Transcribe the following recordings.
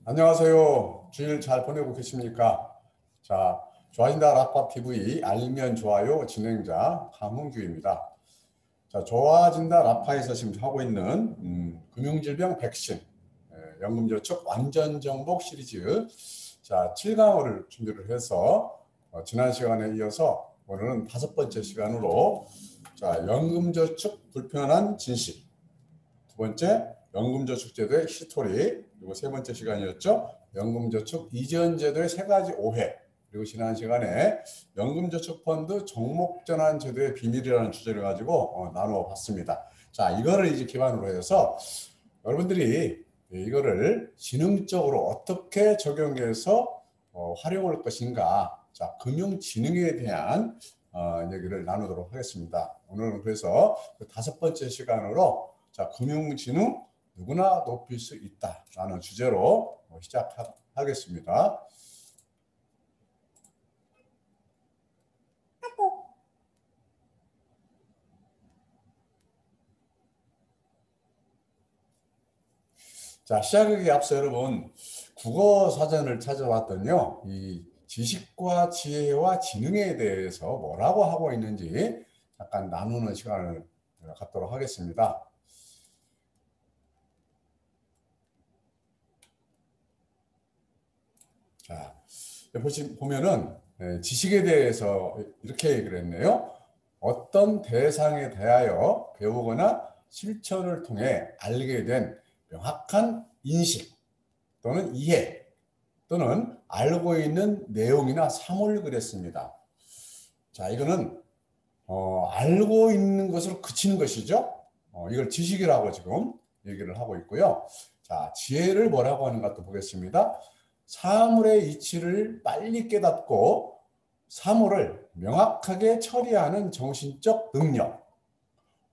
안녕하세요. 주일 잘 보내고 계십니까? 자, 좋아진다 라파TV 알면 좋아요 진행자 강홍규입니다. 자, 좋아진다 라파에서 지금 하고 있는 금융질병 백신, 연금저축 완전정복 시리즈 자 7강호를 준비를 해서 지난 시간에 이어서 오늘은 5번째 시간으로 자 연금저축 불편한 진실, 두 번째 연금저축제도의 히스토리, 그리고 세 번째 시간이었죠. 연금저축 이전 제도의 3가지 오해, 그리고 지난 시간에 연금저축펀드 종목전환 제도의 비밀이라는 주제를 가지고 나누어 봤습니다. 자, 이거를 이제 기반으로 해서 여러분들이 이거를 지능적으로 어떻게 적용해서 활용할 것인가, 자, 금융지능에 대한 얘기를 나누도록 하겠습니다. 오늘은 그래서 그 5번째 시간으로 자, 금융지능 누구나 높일 수 있다라는 주제로 시작하겠습니다. 자, 시작하기 앞서 여러분 국어 사전을 찾아봤더니요, 이 지식과 지혜와 지능에 대해서 뭐라고 하고 있는지 잠깐 나누는 시간을 갖도록 하겠습니다. 자, 보면은 지식에 대해서 이렇게 얘기를 했네요. 어떤 대상에 대하여 배우거나 실천을 통해 알게 된 명확한 인식 또는 이해 또는 알고 있는 내용이나 사물 그랬습니다. 자, 이거는 알고 있는 것으로 그치는 것이죠. 이걸 지식이라고 지금 얘기를 하고 있고요. 자, 지혜를 뭐라고 하는가 또 보겠습니다. 사물의 이치를 빨리 깨닫고 사물을 명확하게 처리하는 정신적 능력,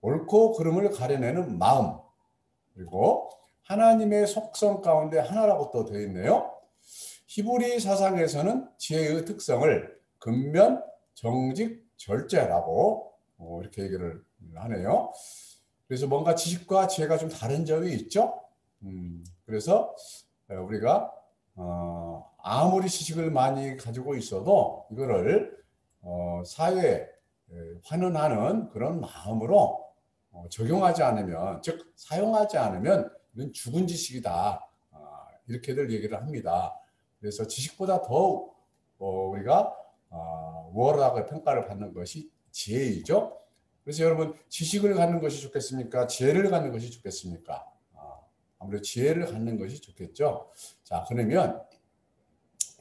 옳고 그름을 가려내는 마음, 그리고 하나님의 속성 가운데 하나라고 또 되어 있네요. 히브리 사상에서는 지혜의 특성을 근면, 정직, 절제라고 이렇게 얘기를 하네요. 그래서 뭔가 지식과 지혜가 좀 다른 점이 있죠. 그래서 우리가 아무리 지식을 많이 가지고 있어도 이거를 사회에 환원하는 그런 마음으로 적용하지 않으면, 즉 사용하지 않으면 이건 죽은 지식이다, 이렇게들 얘기를 합니다. 그래서 지식보다 더욱 우리가 우월하게 평가를 받는 것이 지혜이죠. 그래서 여러분, 지식을 갖는 것이 좋겠습니까? 지혜를 갖는 것이 좋겠습니까? 아무래도 지혜를 갖는 것이 좋겠죠. 자, 그러면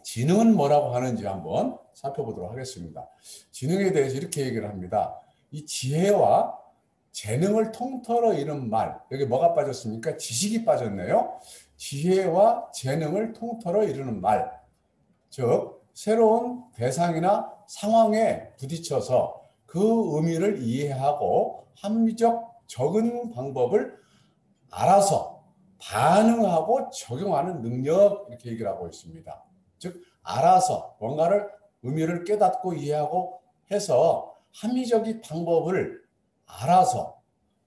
지능은 뭐라고 하는지 한번 살펴보도록 하겠습니다. 지능에 대해서 이렇게 얘기를 합니다. 이 지혜와 재능을 통틀어 이룬 말, 여기 뭐가 빠졌습니까? 지식이 빠졌네요. 지혜와 재능을 통틀어 이루는 말, 즉 새로운 대상이나 상황에 부딪혀서 그 의미를 이해하고 합리적 적응 방법을 알아서 반응하고 적용하는 능력, 이렇게 얘기를 하고 있습니다. 즉 알아서 뭔가를 의미를 깨닫고 이해하고 해서 합리적인 방법을 알아서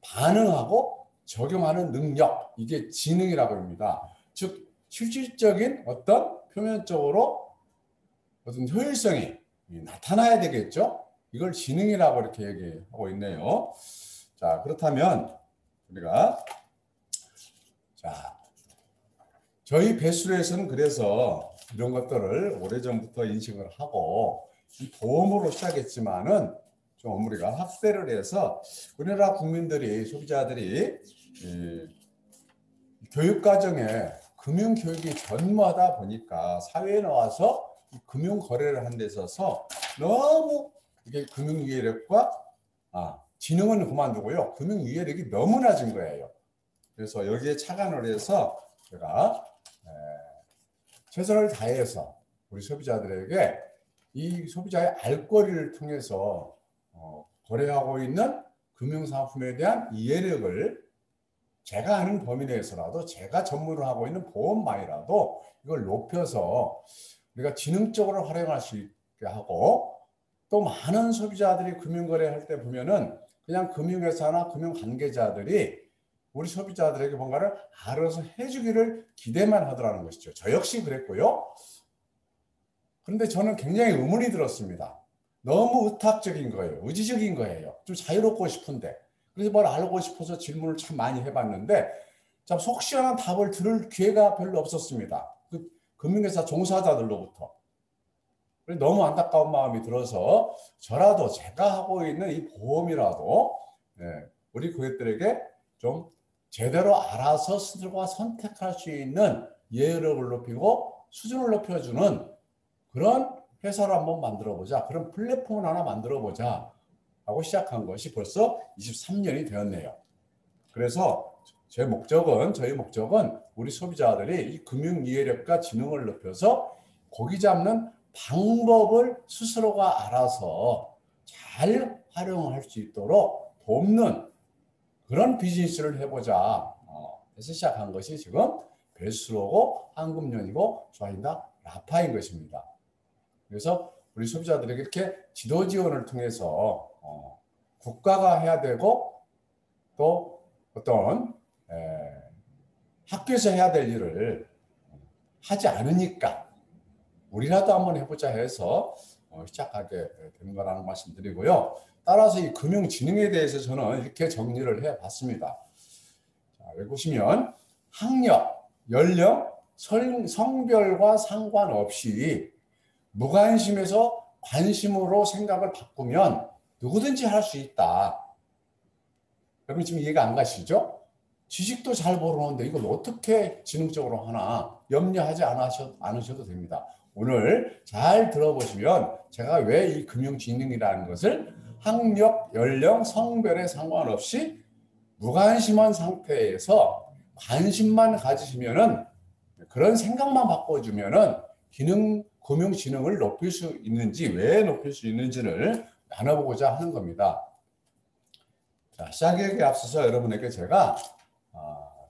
반응하고 적용하는 능력, 이게 지능이라고 합니다. 즉 실질적인 어떤 표면적으로 어떤 효율성이 나타나야 되겠죠. 이걸 지능이라고 이렇게 얘기하고 있네요. 자, 그렇다면 우리가 자, 저희 배수로에서는 그래서 이런 것들을 오래전부터 인식을 하고 이 보험으로 시작했지만은 좀 우리가 확대를 해서 우리나라 국민들이, 소비자들이 교육과정에 금융교육이 전무하다 보니까 사회에 나와서 금융거래를 하는 데 있어서 너무 이게 금융이해력과 지능은 그만두고요, 금융이해력이 너무 낮은 거예요. 그래서 여기에 착안을 해서 제가 최선을 다해서 우리 소비자들에게 이 소비자의 알 권리를 통해서 거래하고 있는 금융상품에 대한 이해력을 제가 아는 범위 내에서라도, 제가 전문을 하고 있는 보험만이라도 이걸 높여서 우리가 지능적으로 활용할 수 있게 하고, 또 많은 소비자들이 금융거래할 때 보면은 그냥 금융회사나 금융관계자들이 우리 소비자들에게 뭔가를 알아서 해주기를 기대만 하더라는 것이죠. 저 역시 그랬고요. 그런데 저는 굉장히 의문이 들었습니다. 너무 의탁적인 거예요. 의지적인 거예요. 좀 자유롭고 싶은데. 그래서 뭘 알고 싶어서 질문을 참 많이 해봤는데 참 속 시원한 답을 들을 기회가 별로 없었습니다. 그 금융회사 종사자들로부터. 너무 안타까운 마음이 들어서 저라도 제가 하고 있는 이 보험이라도 우리 고객들에게 좀 제대로 알아서 스스로가 선택할 수 있는 이해력을 높이고 수준을 높여주는 그런 회사를 한번 만들어보자. 그런 플랫폼을 하나 만들어보자 하고 시작한 것이 벌써 23년이 되었네요. 그래서 저희 목적은 우리 소비자들이 이 금융 이해력과 지능을 높여서 고기 잡는 방법을 스스로가 알아서 잘 활용할 수 있도록 돕는 그런 비즈니스를 해보자 해서 시작한 것이 지금 벨스로고 한금연이고 좋아진다 라파인 것입니다. 그래서 우리 소비자들에게 이렇게 지도 지원을 통해서 국가가 해야 되고 또 어떤 학교에서 해야 될 일을 하지 않으니까 우리라도 한번 해보자 해서 시작하게 되는 거라는 말씀드리고요. 따라서 이 금융지능에 대해서 저는 이렇게 정리를 해봤습니다. 자, 여기 보시면 학력, 연령, 성별과 상관없이 무관심에서 관심으로 생각을 바꾸면 누구든지 할 수 있다. 여러분 지금 이해가 안 가시죠? 지식도 잘 모르는데 이걸 어떻게 지능적으로 하나 염려하지 않으셔도 됩니다. 오늘 잘 들어보시면 제가 왜 이 금융지능이라는 것을 학력, 연령, 성별에 상관없이 무관심한 상태에서 관심만 가지시면은 그런 생각만 바꿔주면은 금융지능을 높일 수 있는지 왜 높일 수 있는지를 나눠보고자 하는 겁니다. 자, 시작하기에 앞서서 여러분에게 제가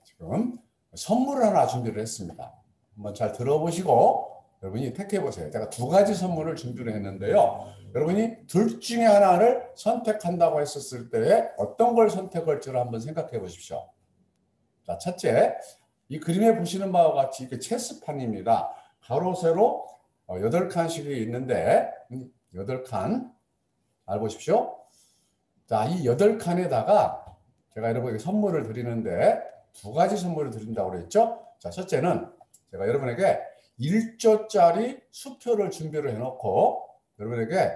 지금 선물을 하나 준비를 했습니다. 한번 잘 들어보시고 여러분이 택해 보세요. 제가 두 가지 선물을 준비를 했는데요. 여러분이 둘 중에 하나를 선택한다고 했었을 때 어떤 걸 선택할지를 한번 생각해 보십시오. 자, 첫째, 이 그림에 보시는 바와 같이 이게 체스판입니다. 가로 세로 8칸씩이 있는데 8칸 잘 보십시오. 자, 이 8칸에다가 제가 여러분에게 선물을 드리는데 두 가지 선물을 드린다고 그랬죠. 자, 첫째는 제가 여러분에게 1조짜리 수표를 준비를 해놓고 여러분에게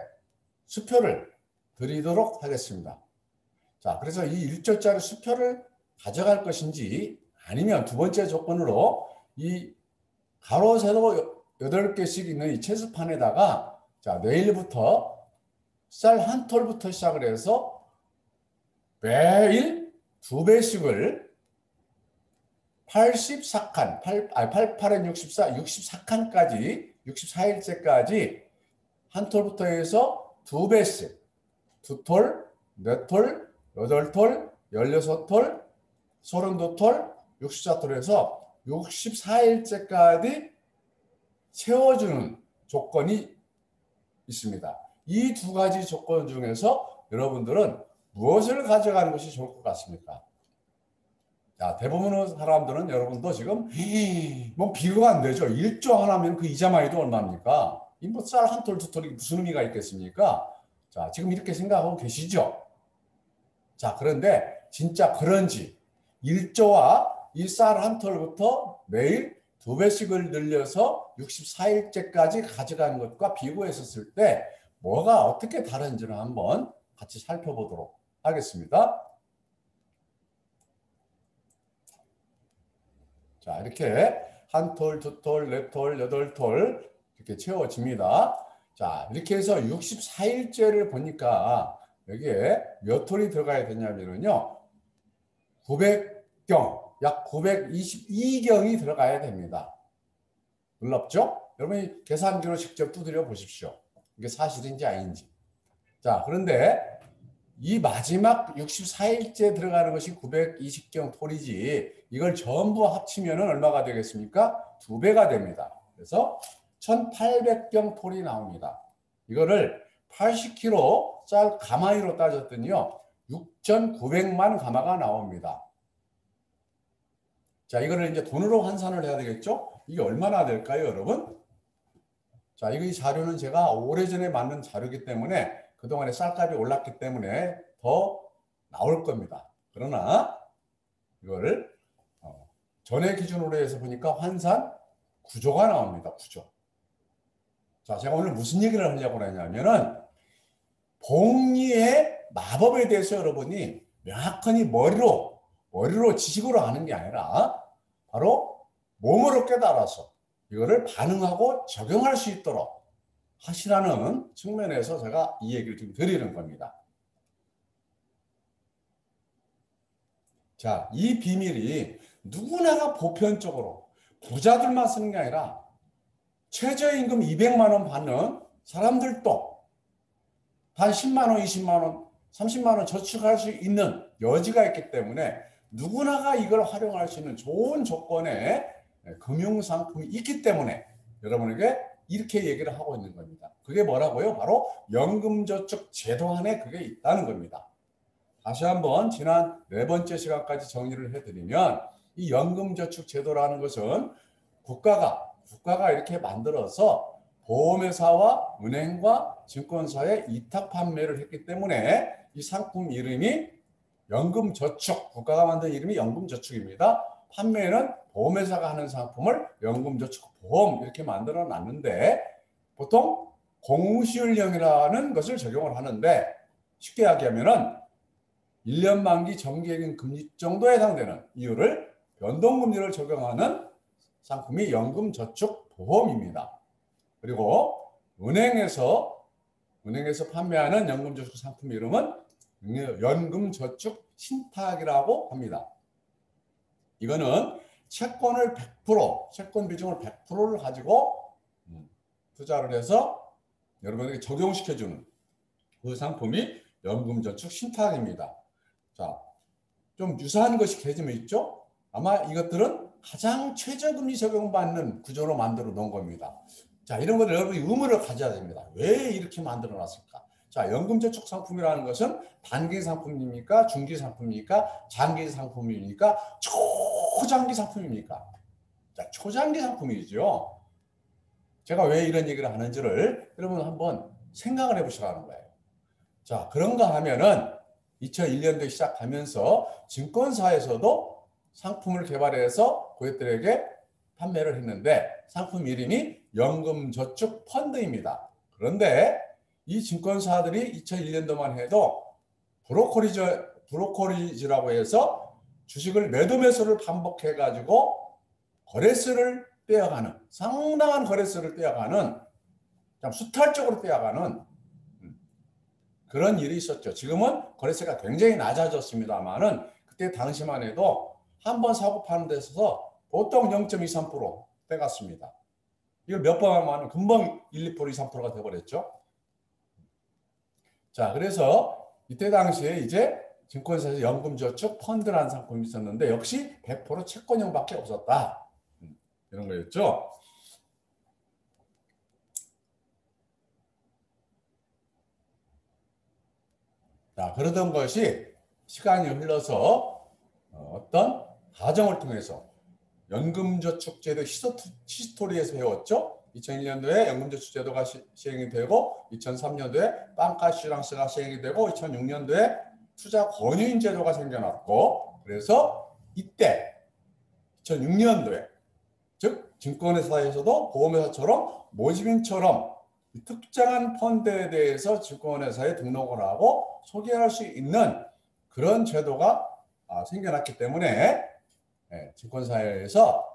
수표를 드리도록 하겠습니다. 자, 그래서 이 1조짜리 수표를 가져갈 것인지 아니면 두 번째 조건으로 이 가로 세로 8개씩 있는 이 체스판에다가 자, 내일부터 쌀 한 톨부터 시작을 해서 매일 2배씩을 84칸, 88엔 64, 64칸까지, 64일째까지 한 톨부터 해서 2배씩, 2톨, 4톨, 8톨, 16톨, 32톨, 64톨 해서 64일째까지 채워주는 조건이 있습니다. 이 두 가지 조건 중에서 여러분들은 무엇을 가져가는 것이 좋을 것 같습니까? 자, 대부분의 사람들은 여러분도 지금 뭐 비교가 안 되죠. 1조 하나면 그 이자마이도 얼마입니까? 이 뭐 쌀 한 톨, 두 톨이 무슨 의미가 있겠습니까? 자, 지금 이렇게 생각하고 계시죠? 자, 그런데 진짜 그런지 1조와 이 쌀 한 톨부터 매일 2배씩을 늘려서 64일째까지 가져가는 것과 비교했었을 때 뭐가 어떻게 다른지를 한번 같이 살펴보도록 하겠습니다. 자, 이렇게 한 톨, 두 톨, 네 톨, 여덟 톨 이렇게 채워집니다. 자, 이렇게 해서 64일째를 보니까 여기에 몇 톨이 들어가야 되냐면요. 900경, 약 922경이 들어가야 됩니다. 놀랍죠? 여러분이 계산기로 직접 두드려 보십시오. 이게 사실인지 아닌지. 자, 그런데 이 마지막 64일째 들어가는 것이 920경 톨이지 이걸 전부 합치면 얼마가 되겠습니까? 2배가 됩니다. 그래서 1800경 톨이 나옵니다. 이거를 80kg 쌀 가마니로 따졌더니요 6900만 가마가 나옵니다. 자, 이거를 이제 돈으로 환산을 해야 되겠죠? 이게 얼마나 될까요, 여러분? 자, 이 자료는 제가 오래전에 만든 자료이기 때문에 그동안에 쌀값이 올랐기 때문에 더 나올 겁니다. 그러나 이거를 전회 기준으로 해서 보니까 환산 구조가 나옵니다. 구조. 자, 제가 오늘 무슨 얘기를 하려고 하냐면은 복리의 마법에 대해서 여러분이 명확히 머리로 지식으로 아는 게 아니라 바로 몸으로 깨달아서 이거를 반응하고 적용할 수 있도록 하시라는 측면에서 제가 이 얘기를 좀 드리는 겁니다. 자, 이 비밀이 누구나가 보편적으로 부자들만 쓰는 게 아니라 최저임금 200만 원 받는 사람들도 단 10만 원, 20만 원, 30만 원 저축할 수 있는 여지가 있기 때문에 누구나가 이걸 활용할 수 있는 좋은 조건의 금융상품이 있기 때문에 여러분에게 이렇게 얘기를 하고 있는 겁니다. 그게 뭐라고요? 바로 연금저축 제도 안에 그게 있다는 겁니다. 다시 한번 지난 4번째 시간까지 정리를 해드리면 이 연금저축 제도라는 것은 국가가 이렇게 만들어서 보험회사와 은행과 증권사에 이탁 판매를 했기 때문에 이 상품 이름이 연금저축, 국가가 만든 이름이 연금저축입니다. 판매는 보험회사가 하는 상품을 연금저축보험 이렇게 만들어 놨는데 보통 공시율령이라는 것을 적용을 하는데 쉽게 이야기하면은 1년 만기 정기예금 금리 정도에 해당되는 이유를 변동금리를 적용하는 상품이 연금저축보험입니다. 그리고 은행에서 판매하는 연금저축 상품 이름은 연금저축 신탁이라고 합니다. 이거는 채권을 100%, 채권 비중을 100%를 가지고 투자를 해서 여러분에게 적용시켜주는 그 상품이 연금저축 신탁입니다. 자, 좀 유사한 것이 개념이 있죠? 아마 이것들은 가장 최저금리 적용받는 구조로 만들어 놓은 겁니다. 자, 이런 것을 여러분이 의무를 가져야 됩니다. 왜 이렇게 만들어 놨을까? 자, 연금저축 상품이라는 것은 단기 상품입니까? 중기 상품입니까? 장기 상품입니까? 초장기 상품입니까? 자, 초장기 상품이죠. 제가 왜 이런 얘기를 하는지를 여러분 한번 생각을 해보시라는 거예요. 자, 그런가 하면은 2001년도에 시작하면서 증권사에서도 상품을 개발해서 고객들에게 판매를 했는데 상품 이름이 연금저축펀드입니다. 그런데 이 증권사들이 2001년도만 해도 브로커리지라고 해서 주식을 매도 매수를 반복해 가지고 거래세를 떼어가는 상당한 거래세를 떼어가는 좀 수탈적으로 떼어가는 그런 일이 있었죠. 지금은 거래세가 굉장히 낮아졌습니다만은 그때 당시만 해도 한 번 사고 파는 데 있어서 보통 0.23% 떼갔습니다. 이걸 몇 번 하면 금방 1, 2%, 2, 3%가 돼버렸죠. 자, 그래서 이때 당시에 이제 증권사에서 연금저축 펀드라는 상품이 있었는데 역시 100% 채권형밖에 없었다. 이런 거였죠. 자, 그러던 것이 시간이 흘러서 어떤 과정을 통해서 연금저축제도 히스토리에서 배웠죠. 2001년도에 연금저축제도가 시행이 되고 2003년도에 빵카슈랑스가 시행이 되고 2006년도에 투자권유인 제도가 생겨났고 그래서 이때 2006년도에 즉 증권회사에서도 보험회사처럼 모집인처럼 특정한 펀드에 대해서 증권회사에 등록을 하고 소개할 수 있는 그런 제도가 생겨났기 때문에 증권사에서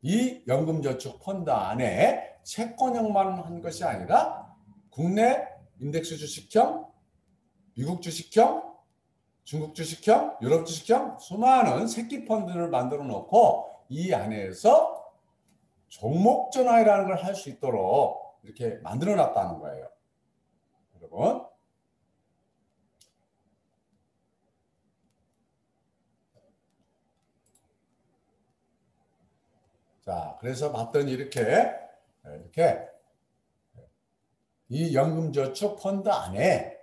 이 연금저축 펀드 안에 채권형만 한 것이 아니라 국내 인덱스 주식형, 미국 주식형, 중국 주식형, 유럽 주식형 수많은 새끼 펀드를 만들어 놓고 이 안에서 종목 전환이라는 걸 할 수 있도록 이렇게 만들어 놨다는 거예요. 여러분. 자, 그래서 봤더니 이렇게 이 연금저축 펀드 안에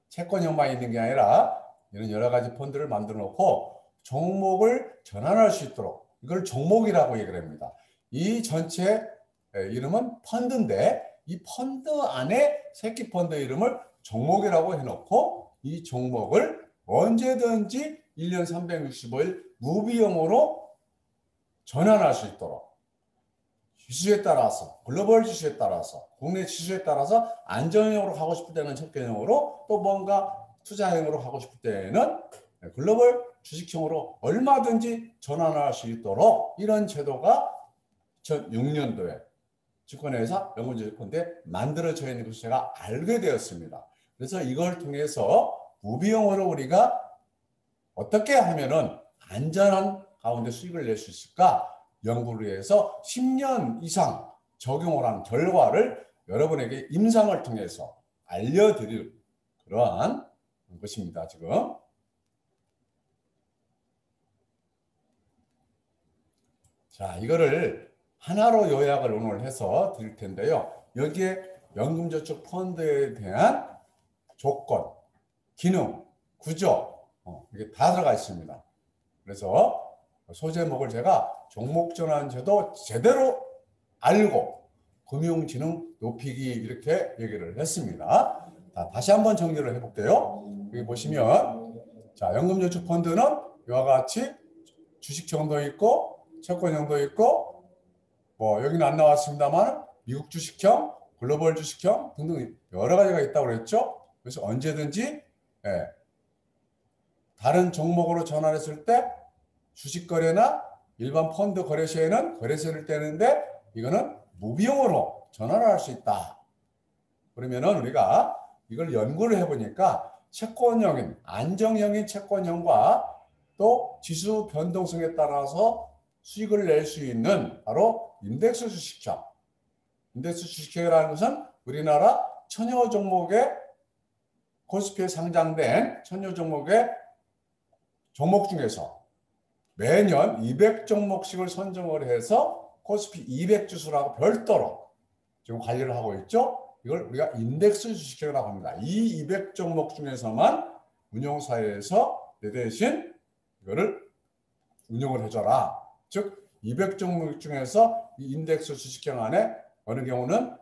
채권형만 있는 게 아니라 이런 여러 가지 펀드를 만들어 놓고 종목을 전환할 수 있도록 이걸 종목이라고 얘기를 합니다. 이 전체 이름은 펀드인데 이 펀드 안에 새끼 펀드 이름을 종목이라고 해놓고 이 종목을 언제든지 1년 365일 무비용으로 전환할 수 있도록 지수에 따라서 글로벌 지수에 따라서 국내 지수에 따라서 안정형으로 가고 싶을 때는 채권형으로 또 뭔가 투자형으로 가고 싶을 때는 글로벌 주식형으로 얼마든지 전환할 수 있도록 이런 제도가 2006년도에 증권회사 연구증권대 만들어져 있는 것을 제가 알게 되었습니다. 그래서 이걸 통해서 무비용으로 우리가 어떻게 하면은 안전한 가운데 수익을 낼 수 있을까 연구를 해서 10년 이상 적용을 한 결과를 여러분에게 임상을 통해서 알려드릴 그러한 것입니다. 지금 자, 이거를 하나로 요약을 오늘 해서 드릴 텐데요. 여기에 연금저축 펀드에 대한 조건, 기능, 구조 이게 다 들어가 있습니다. 그래서 소제목을 제가 종목전환제도 제대로 알고 금융지능 높이기 이렇게 얘기를 했습니다. 자, 다시 한번 정리를 해볼게요. 여기 보시면 자, 연금저축 펀드는 이와 같이 주식형도 있고 채권형도 있고 뭐 여기는 안 나왔습니다만 미국 주식형, 글로벌 주식형 등등 여러 가지가 있다고 그랬죠. 그래서 언제든지 다른 종목으로 전환했을 때 주식 거래나 일반 펀드 거래 시에는 거래세를 떼는데 이거는 무비용으로 전환을 할 수 있다. 그러면은 우리가 이걸 연구를 해보니까 채권형인 안정형인 채권형과 또 지수 변동성에 따라서 수익을 낼 수 있는 바로 인덱스 주식형. 인덱스 주식형이라는 것은 우리나라 천여 종목의 코스피에 상장된 천여 종목의 종목 중에서 매년 200종목씩을 선정을 해서 코스피 200 지수라고 별도로 지금 관리를 하고 있죠. 이걸 우리가 인덱스 주식형이라고 합니다. 이 200종목 중에서만 운용사에서 내 대신 이거를 운용을 해줘라. 즉 200종목 중에서 이 인덱스 주식형 안에 어느 경우는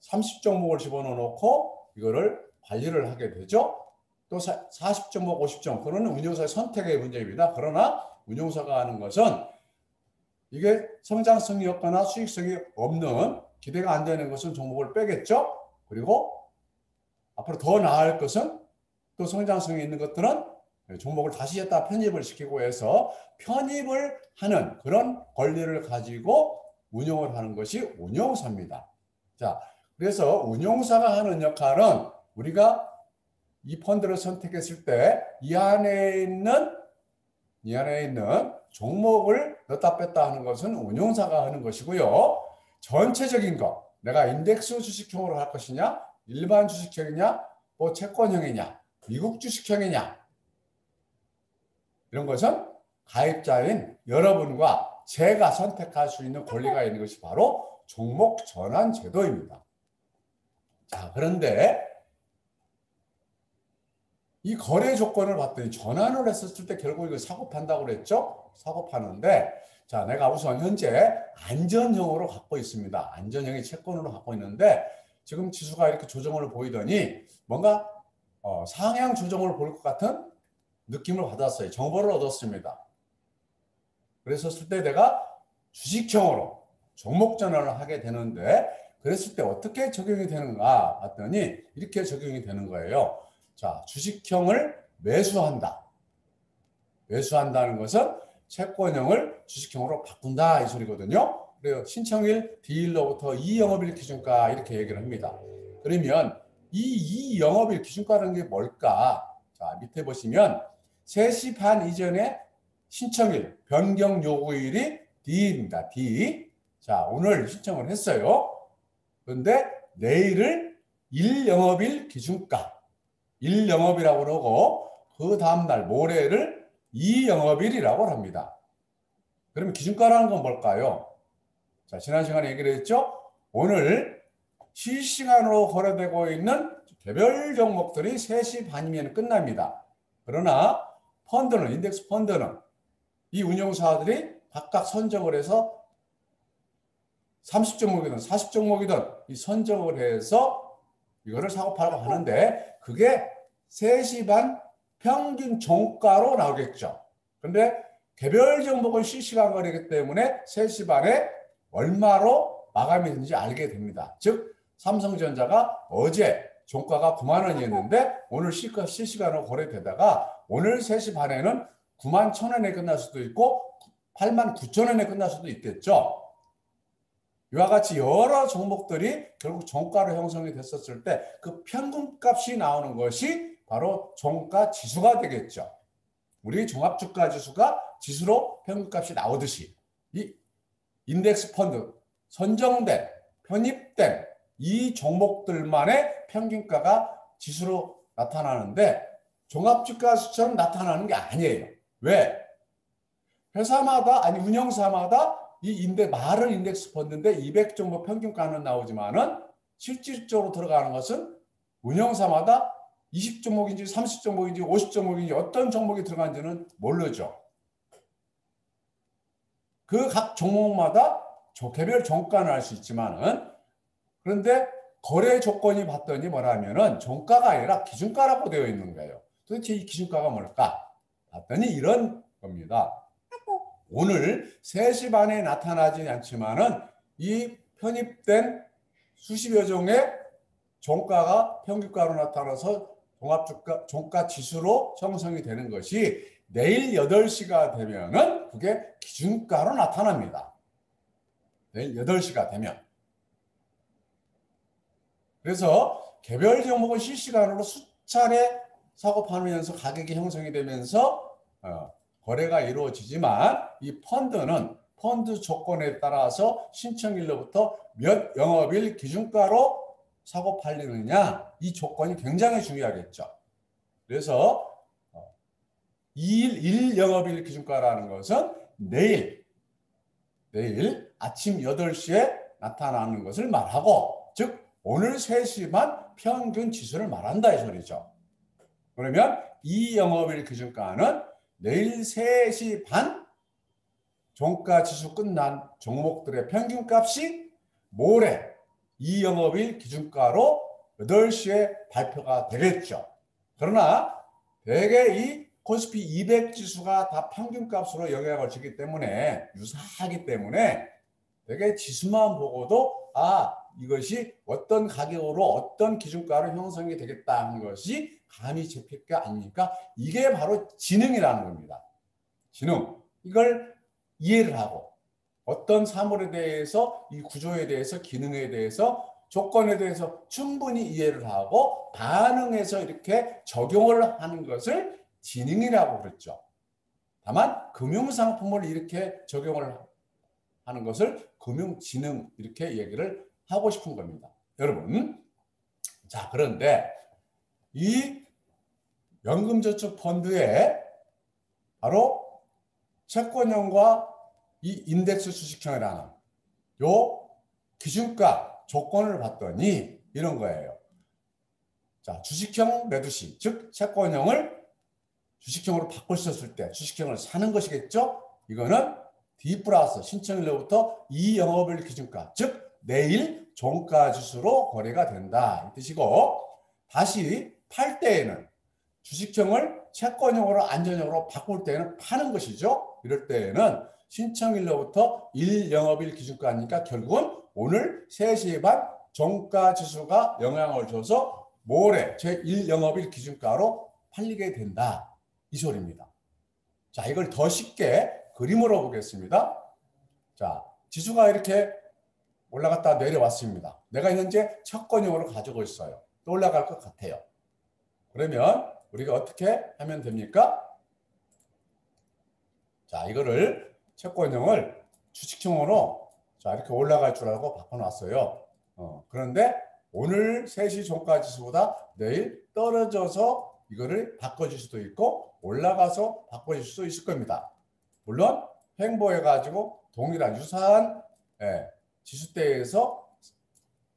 30종목을 집어넣고 이거를 관리를 하게 되죠. 또 40종목, 50종목 그거는 운용사의 선택의 문제입니다. 그러나 운용사가 하는 것은 이게 성장성이 없거나 수익성이 없는 기대가 안 되는 것은 종목을 빼겠죠. 그리고 앞으로 더 나을 것은 또 성장성이 있는 것들은 종목을 다시 했다 편입을 시키고 해서 편입을 하는 그런 권리를 가지고 운용을 하는 것이 운용사입니다. 자, 그래서 운용사가 하는 역할은 우리가 이 펀드를 선택했을 때 이 안에 있는 종목을 넣었다 뺐다 하는 것은 운용사가 하는 것이고요. 전체적인 것, 내가 인덱스 주식형으로 할 것이냐, 일반 주식형이냐, 뭐 채권형이냐, 미국 주식형이냐 이런 것은 가입자인 여러분과 제가 선택할 수 있는 권리가 있는 것이 바로 종목 전환 제도입니다. 자, 그런데 이 거래 조건을 봤더니 전환을 했었을 때 결국 이거 사고 판다고 그랬죠? 사고 파는데 자, 내가 우선 현재 안전형으로 갖고 있습니다. 안전형의 채권으로 갖고 있는데 지금 지수가 이렇게 조정을 보이더니 뭔가 상향 조정을 볼 것 같은 느낌을 받았어요. 정보를 얻었습니다. 그랬었을 때 내가 주식형으로 종목 전환을 하게 되는데 그랬을 때 어떻게 적용이 되는가 봤더니 이렇게 적용이 되는 거예요. 자, 주식형을 매수한다. 매수한다는 것은 채권형을 주식형으로 바꾼다 이 소리거든요. 그래요. 신청일 디일로부터 2영업일 기준가 이렇게 얘기를 합니다. 그러면 이 2영업일 기준가라는 게 뭘까? 자, 밑에 보시면 3시 반 이전에 신청일, 변경 요구일이 D입니다. D. 자, 오늘 신청을 했어요. 그런데 내일을 1영업일 기준가 1영업이라고 그러고 그 다음날 모레를 2영업일이라고 합니다. 그러면 기준가라는 건 뭘까요? 자, 지난 시간에 얘기를 했죠. 오늘 실시간으로 거래되고 있는 개별 종목들이 3시 반이면 끝납니다. 그러나 펀드는, 인덱스 펀드는 이 운용사들이 각각 선정을 해서 30종목이든 40종목이든 이 선정을 해서 이거를 사고 팔고 하는데 그게 3시 반 평균 종가로 나오겠죠. 근데 개별 종목은 실시간 거래이기 때문에 3시 반에 얼마로 마감이 되는지 알게 됩니다. 즉 삼성전자가 어제 종가가 9만 원이었는데 오늘 실시간으로 거래되다가 오늘 3시 반에는 9만 1,000원에 끝날 수도 있고 8만 9천 원에 끝날 수도 있겠죠. 이와 같이 여러 종목들이 결국 종가로 형성이 됐었을 때 그 평균값이 나오는 것이 바로 종가 지수가 되겠죠. 우리 종합주가 지수가 지수로 평균값이 나오듯이 이 인덱스 펀드 선정된 편입된 이 종목들만의 평균가가 지수로 나타나는데 종합주가 지수처럼 나타나는 게 아니에요. 왜? 회사마다 아니 운영사마다 이 말은 인덱스 펀드인데 200종목 평균가는 나오지만은 실질적으로 들어가는 것은 운영사마다 20종목인지 30종목인지 50종목인지 어떤 종목이 들어간지는 모르죠. 그 각 종목마다 개별 종가는 알 수 있지만은 그런데 거래 조건이 봤더니 뭐라면은 종가가 아니라 기준가라고 되어 있는 거예요. 도대체 이 기준가가 뭘까? 봤더니 이런 겁니다. 오늘 3시 반에 나타나지 않지만은 이 편입된 수십여 종의 종가가 평균가로 나타나서 종가 지수로 형성이 되는 것이 내일 8시가 되면은 그게 기준가로 나타납니다. 내일 8시가 되면. 그래서 개별 종목은 실시간으로 수차례 사고 파면서 가격이 형성이 되면서 거래가 이루어지지만 이 펀드는 펀드 조건에 따라서 신청일로부터 몇 영업일 기준가로 사고 팔리느냐 이 조건이 굉장히 중요하겠죠. 그래서 1 영업일 기준가라는 것은 내일 아침 8시에 나타나는 것을 말하고 즉 오늘 3시 반 평균 지수를 말한다 이 소리죠. 그러면 2 영업일 기준가는 내일 3시 반 종가 지수 끝난 종목들의 평균값이 모레 2 영업일 기준가로 8시에 발표가 되겠죠. 그러나 대개 이 코스피 200 지수가 다 평균값으로 영향을 주기 때문에 유사하기 때문에 대개 지수만 보고도 이것이 어떤 가격으로 어떤 기준가로 형성이 되겠다 하는 것이 감이 잡힐 게 아닙니까? 이게 바로 지능이라는 겁니다. 지능. 이걸 이해를 하고 어떤 사물에 대해서 이 구조에 대해서 기능에 대해서 조건에 대해서 충분히 이해를 하고 반응해서 이렇게 적용을 하는 것을 지능이라고 그랬죠. 다만 금융상품을 이렇게 적용을 하는 것을 금융지능 이렇게 얘기를 하고 싶은 겁니다. 여러분, 자 그런데 이 연금저축펀드에 바로 채권형과 이 인덱스 주식형이라는 요 기준가 조건을 봤더니 이런 거예요. 자, 주식형 매도시, 즉 채권형을 주식형으로 바꿀 수 있을 때 주식형을 사는 것이겠죠. 이거는 D 플러스 신청일로부터 2 영업일 기준가, 즉 내일 종가 지수로 거래가 된다 이 뜻이고 다시 팔 때에는 주식형을 채권형으로 안전형으로 바꿀 때는 파는 것이죠. 이럴 때에는 신청일로부터 1 영업일 기준가니까 결국은 오늘 3시 반 종가 지수가 영향을 줘서 모레 제1 영업일 기준가로 팔리게 된다. 이 소리입니다. 자, 이걸 더 쉽게 그림으로 보겠습니다. 자, 지수가 이렇게 올라갔다 내려왔습니다. 내가 현재 채권형으로 가지고 있어요. 또 올라갈 것 같아요. 그러면 우리가 어떻게 하면 됩니까? 자, 이거를 채권형을 주식형으로 자 이렇게 올라갈 줄 알고 바꿔놨어요. 그런데 오늘 3시 종가 지수보다 내일 떨어져서 이거를 바꿔줄 수도 있고 올라가서 바꿔줄 수도 있을 겁니다. 물론 횡보해가지고 동일한 유사한 지수대에서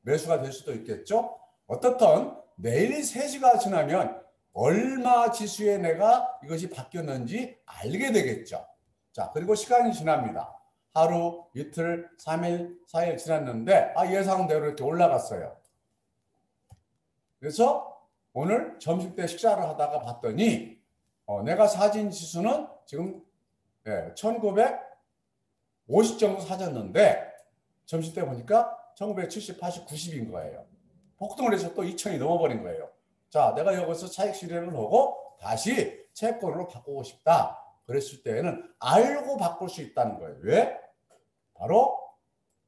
매수가 될 수도 있겠죠. 어떻든 내일 3시가 지나면 얼마 지수에 내가 이것이 바뀌었는지 알게 되겠죠. 자, 그리고 시간이 지납니다. 하루, 이틀, 3일, 4일 지났는데 예상대로 이렇게 올라갔어요. 그래서 오늘 점심때 식사를 하다가 봤더니 내가 사진 지수는 지금 1950 정도 사졌는데 점심때 보니까 1970, 80, 90인 거예요. 폭등을 해서 또 2000이 넘어버린 거예요. 자, 내가 여기서 차익 실현을 하고 다시 채권으로 바꾸고 싶다. 그랬을 때에는 알고 바꿀 수 있다는 거예요. 왜? 바로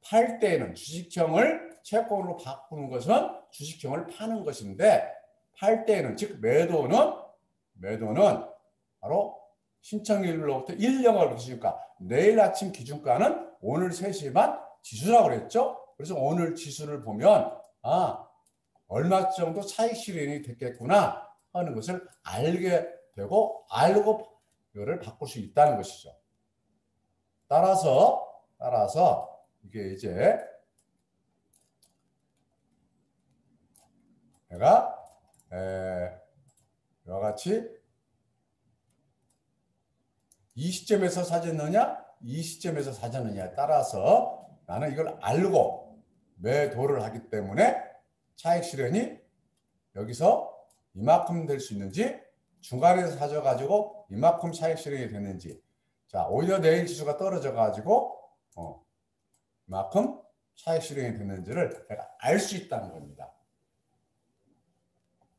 팔 때에는 주식형을 채권으로 바꾸는 것은 주식형을 파는 것인데 팔 때에는 즉 매도는 바로 신청일로부터 1년을 기준가 내일 아침 기준가는 오늘 3시 반 지수라고 그랬죠. 그래서 오늘 지수를 보면 얼마 정도 차익 실현이 됐겠구나 하는 것을 알게 되고 알고 이거를 바꿀 수 있다는 것이죠. 따라서 이게 이제 내가 이와 같이 이 시점에서 사졌느냐 이 시점에서 사졌느냐에 따라서 나는 이걸 알고 매도를 하기 때문에 차익 실현이 여기서 이만큼 될 수 있는지 중간에서 사져가지고 이만큼 차익 실현이 됐는지 자 오히려 내일 지수가 떨어져가지고 이만큼 차익 실현이 됐는지를 내가 알 수 있다는 겁니다.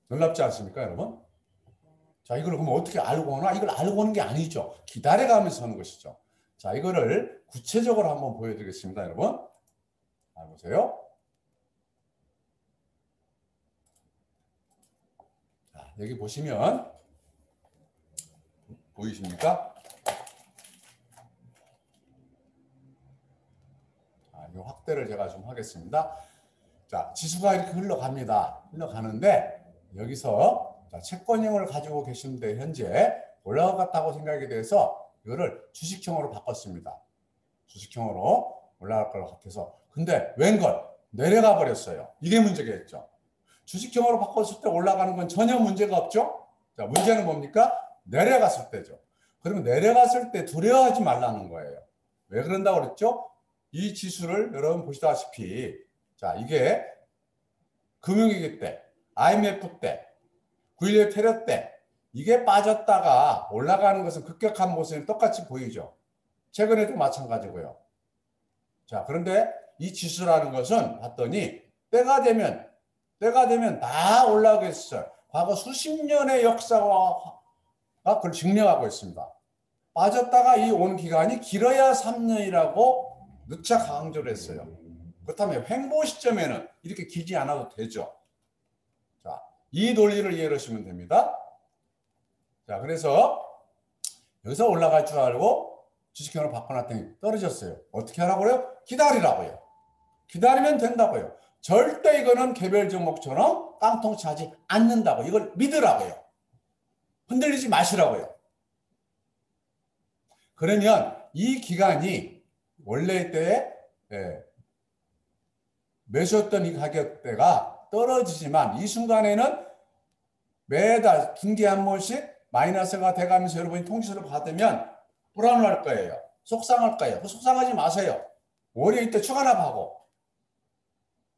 놀랍지 않습니까 여러분? 자 이걸 그럼 어떻게 알고 오나? 이걸 알고 오는 게 아니죠. 기다려가면서 하는 것이죠. 자 이거를 구체적으로 한번 보여드리겠습니다 여러분. 자 보세요. 자, 여기 보시면 보이십니까? 자, 이 확대를 제가 좀 하겠습니다. 자, 지수가 이렇게 흘러갑니다. 흘러가는데 여기서 자, 채권형을 가지고 계신데 현재 올라갔다고 생각이 돼서 이거를 주식형으로 바꿨습니다. 주식형으로 올라갈 것 같아서 근데 웬걸 내려가 버렸어요. 이게 문제겠죠. 주식형으로 바꿨을 때 올라가는 건 전혀 문제가 없죠. 자, 문제는 뭡니까? 내려갔을 때죠. 그러면 내려갔을 때 두려워하지 말라는 거예요. 왜 그런다고 그랬죠? 이 지수를 여러분 보시다시피 자, 이게 금융위기 때, IMF 때, 9.11 테러 때 이게 빠졌다가 올라가는 것은 급격한 모습이 똑같이 보이죠. 최근에도 마찬가지고요. 자, 그런데 이 지수라는 것은 봤더니 때가 되면 다 올라가겠어요. 과거 수십 년의 역사가 그걸 증명하고 있습니다. 빠졌다가 이 온 기간이 길어야 3년이라고 누차 강조를 했어요. 그렇다면 횡보 시점에는 이렇게 길지 않아도 되죠. 자, 이 논리를 이해를 하시면 됩니다. 자, 그래서 여기서 올라갈 줄 알고 주식형으로 바꿔놨더니 떨어졌어요. 어떻게 하라고요? 기다리라고요. 기다리면 된다고요. 절대 이거는 개별 종목처럼 깡통치 하지 않는다고. 이걸 믿으라고요. 흔들리지 마시라고요. 그러면 이 기간이 원래 때에 매수했던 이 가격대가 떨어지지만 이 순간에는 매달 분기에 한 번씩 마이너스가 돼가면서 여러분이 통지서를 받으면 불안할 거예요. 속상할 거예요. 속상하지 마세요. 오히려 이때 추가납하고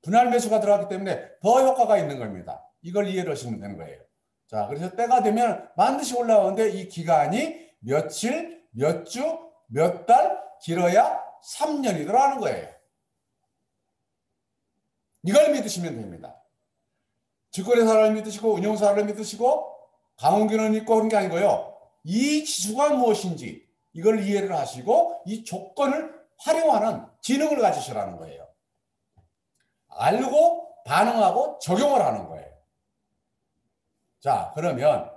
분할 매수가 들어갔기 때문에 더 효과가 있는 겁니다. 이걸 이해를 하시면 되는 거예요. 자, 그래서 때가 되면 반드시 올라오는데 이 기간이 며칠, 몇 주, 몇 달, 길어야 3년이더라는 거예요. 이걸 믿으시면 됩니다. 증권회사를 믿으시고 운용사를 믿으시고 강원균을 믿고 그런 게 아니고요. 이 지수가 무엇인지 이걸 이해를 하시고 이 조건을 활용하는 지능을 가지시라는 거예요. 알고 반응하고 적용을 하는 거예요. 자, 그러면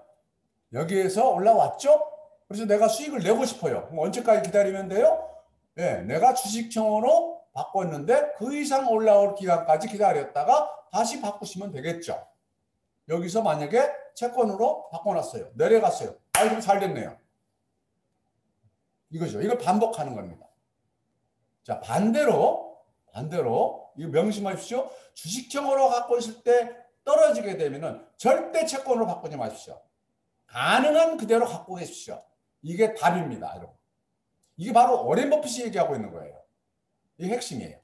여기에서 올라왔죠? 그래서 내가 수익을 내고 싶어요. 그럼 언제까지 기다리면 돼요? 네, 내가 주식형으로 바꿨는데 그 이상 올라올 기간까지 기다렸다가 다시 바꾸시면 되겠죠. 여기서 만약에 채권으로 바꿔놨어요. 내려갔어요. 그럼 잘 됐네요. 이거죠. 이걸 반복하는 겁니다. 자, 반대로 이거 명심하십시오. 주식형으로 갖고 있을 때 떨어지게 되면은 절대 채권으로 바꾸지 마십시오. 가능한 그대로 갖고 계십시오. 이게 답입니다, 여러분. 이게 바로 워렌 버핏이 얘기하고 있는 거예요. 이게 핵심이에요.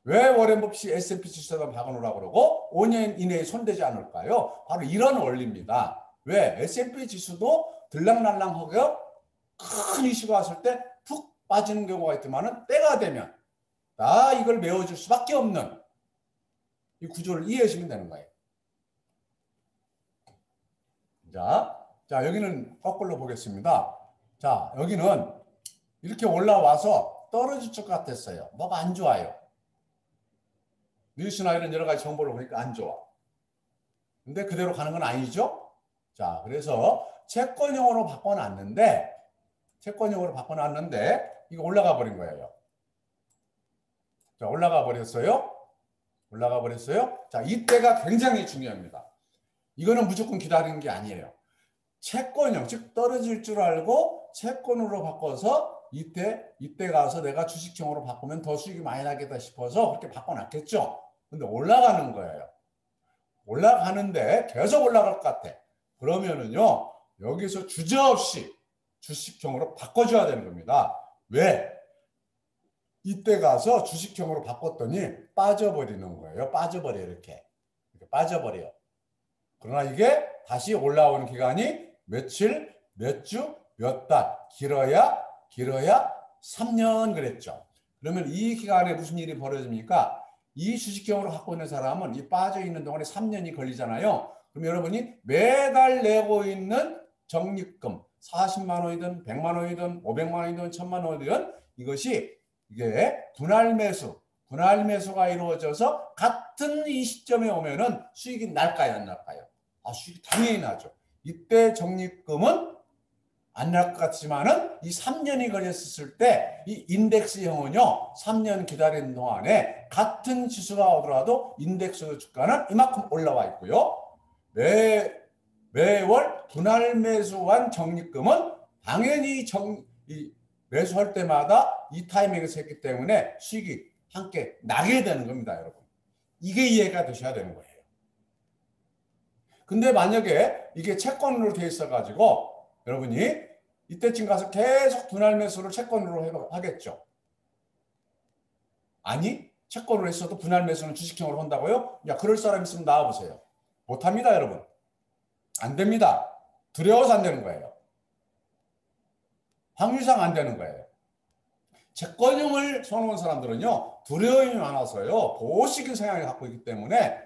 왜 워렌 버핏이 S&P 지수에다 박아놓으라고 그러고 5년 이내에 손대지 않을까요? 바로 이런 원리입니다. 왜? S&P 지수도 들락날락하게 큰 이슈가 왔을 때 푹 빠지는 경우가 있지만 때가 되면 다 이걸 메워줄 수밖에 없는 이 구조를 이해하시면 되는 거예요. 자, 여기는 거꾸로 보겠습니다. 자, 여기는 이렇게 올라와서 떨어질 것 같았어요. 뭐가 안 좋아요. 뉴스나 이런 여러 가지 정보를 보니까 안 좋아. 근데 그대로 가는 건 아니죠? 자, 그래서 채권형으로 바꿔놨는데 이거 올라가 버린 거예요. 자, 올라가 버렸어요. 자, 이때가 굉장히 중요합니다. 이거는 무조건 기다리는 게 아니에요. 채권형, 즉 떨어질 줄 알고 채권으로 바꿔서 이때 가서 내가 주식형으로 바꾸면 더 수익이 많이 나겠다 싶어서 그렇게 바꿔놨겠죠. 근데 올라가는 거예요. 올라가는데 계속 올라갈 것 같아. 그러면은요, 여기서 주저없이 주식형으로 바꿔줘야 되는 겁니다. 왜? 이때 가서 주식형으로 바꿨더니 빠져버리는 거예요. 빠져버려, 이렇게 빠져버려요. 그러나 이게 다시 올라오는 기간이 며칠, 몇 주, 몇 달, 길어야 3년 그랬죠. 그러면 이 기간에 무슨 일이 벌어집니까? 이 주식형으로 갖고 있는 사람은 이 빠져있는 동안에 3년이 걸리잖아요. 그럼 여러분이 매달 내고 있는 적립금 40만 원이든 100만 원이든 500만 원이든 1000만 원이든 이게 분할 매수가 이루어져서 같은 이 시점에 오면은 수익이 날까요, 안 날까요? 수익이 당연히 나죠. 이때 적립금은 안 날 것 같지만은 이 3년이 걸렸을 때 이 인덱스형은요, 3년 기다리는 동안에 같은 지수가 오더라도 인덱스 주가는 이만큼 올라와 있고요. 매월 분할 매수한 적립금은 당연히 매수할 때마다 이 타이밍에서 했기 때문에 수익이 함께 나게 되는 겁니다, 여러분. 이게 이해가 되셔야 되는 거예요. 근데 만약에 이게 채권으로 돼 있어가지고 여러분이 이때쯤 가서 계속 분할 매수를 채권으로 하겠죠. 아니, 채권으로 했어도 분할 매수는 주식형으로 한다고요? 야, 그럴 사람 있으면 나와보세요. 못합니다, 여러분. 안 됩니다. 두려워서 안 되는 거예요. 확률상 안 되는 거예요. 채권형을 선호하는 사람들은요, 두려움이 많아서요, 보호식인 성향을 갖고 있기 때문에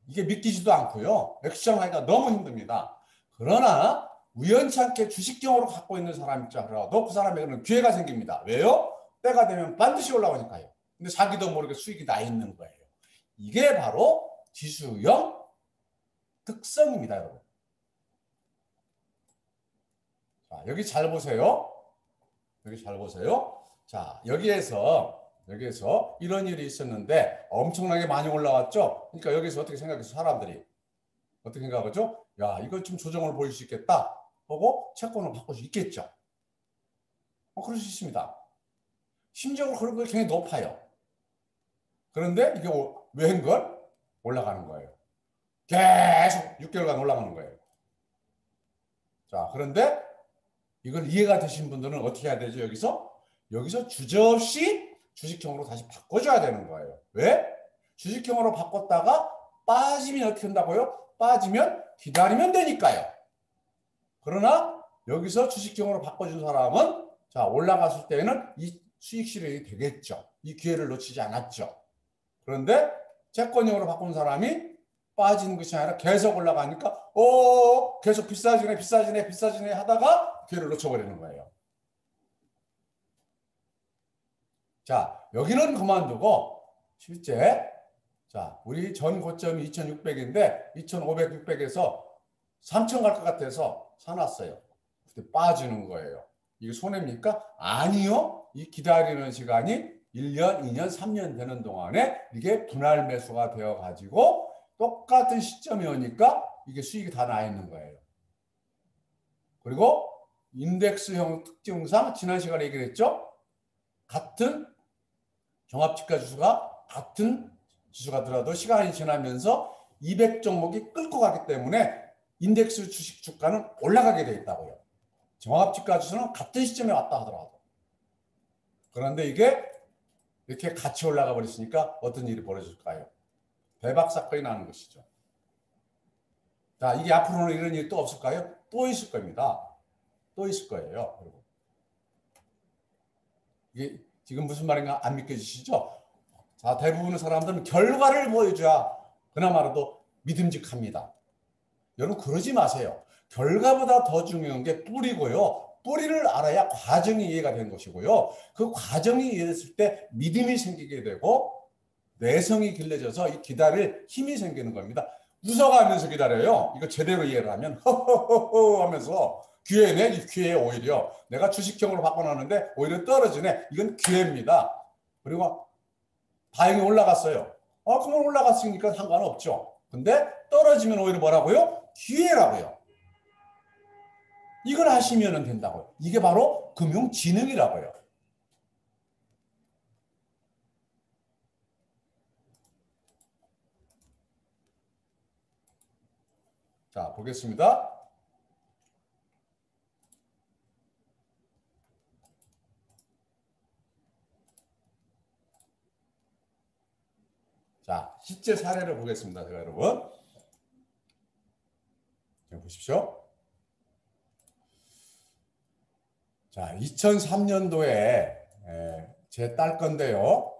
이게 믿기지도 않고요, 액션하기가 너무 힘듭니다. 그러나 우연찮게 주식형으로 갖고 있는 사람이라도 그 사람에게는 기회가 생깁니다. 왜요? 때가 되면 반드시 올라오니까요. 근데 자기도 모르게 수익이 나 있는 거예요. 이게 바로 지수형 특성입니다, 여러분. 자, 여기 잘 보세요. 자, 여기에서 이런 일이 있었는데 엄청나게 많이 올라왔죠. 그러니까 여기서 어떻게 생각해서 사람들이 어떻게 생각하죠? 야, 이거 좀 조정을 보일 수 있겠다 하고 채권을 바꿀 수 있겠죠. 그럴 수 있습니다. 심지어 그런 거 굉장히 높아요. 그런데 이게 웬걸? 올라가는 거예요. 계속 6개월간 올라가는 거예요. 자, 그런데 이걸 이해가 되신 분들은 어떻게 해야 되죠? 여기서 주저없이 주식형으로 다시 바꿔줘야 되는 거예요. 왜? 주식형으로 바꿨다가 빠지면 어떻게 한다고요? 빠지면 기다리면 되니까요. 그러나 여기서 주식형으로 바꿔준 사람은 자, 올라갔을 때는 이 수익 실현이 되겠죠. 이 기회를 놓치지 않았죠. 그런데 채권형으로 바꾼 사람이 빠지는 것이 아니라 계속 올라가니까 계속 비싸지네 하다가 기회를 놓쳐버리는 거예요. 자, 여기는 그만두고 실제 자, 우리 전 고점이 2600인데 2500, 600에서 3000 갈 것 같아서 사놨어요. 그때 빠지는 거예요. 이게 손해입니까? 아니요. 이 기다리는 시간이 1년, 2년, 3년 되는 동안에 이게 분할 매수가 되어가지고 똑같은 시점이 오니까 이게 수익이 다 나 있는 거예요. 그리고 인덱스형 특징상 지난 시간에 얘기를 했죠. 같은 종합지가지수가 같은 지수가 더라도 시간이 지나면서 200종목이 끌고 가기 때문에 인덱스 주식 주가는 올라가게 돼 있다고요. 종합주가 지수는 같은 시점에 왔다 하더라도. 그런데 이게 이렇게 같이 올라가 버렸으니까 어떤 일이 벌어질까요? 대박 사건이 나는 것이죠. 자, 이게 앞으로는 이런 일이 또 없을까요? 또 있을 겁니다. 또 있을 거예요. 여러분. 이게 지금 무슨 말인가 안 믿겨지시죠? 자, 대부분의 사람들은 결과를 보여줘야 그나마라도 믿음직합니다. 여러분 그러지 마세요. 결과보다 더 중요한 게 뿌리고요. 뿌리를 알아야 과정이 이해가 되는 것이고요. 그 과정이 이해됐을 때 믿음이 생기게 되고 내성이 길러져서 이 기다릴 힘이 생기는 겁니다. 웃어가면서 기다려요. 이거 제대로 이해를 하면 허허허허 하면서 기회네. 이 기회에 오히려 내가 주식형으로 바꿔놨는데 오히려 떨어지네. 이건 기회입니다. 그리고 다행히 올라갔어요. 그러면 올라갔으니까 상관없죠. 근데 떨어지면 오히려 뭐라고요? 기회라고요. 이걸 하시면 된다고요. 이게 바로 금융지능이라고요. 자, 보겠습니다. 자, 실제 사례를 보겠습니다. 제가 여러분. 자, 보십시오. 자, 2003년도에 제 딸 건데요.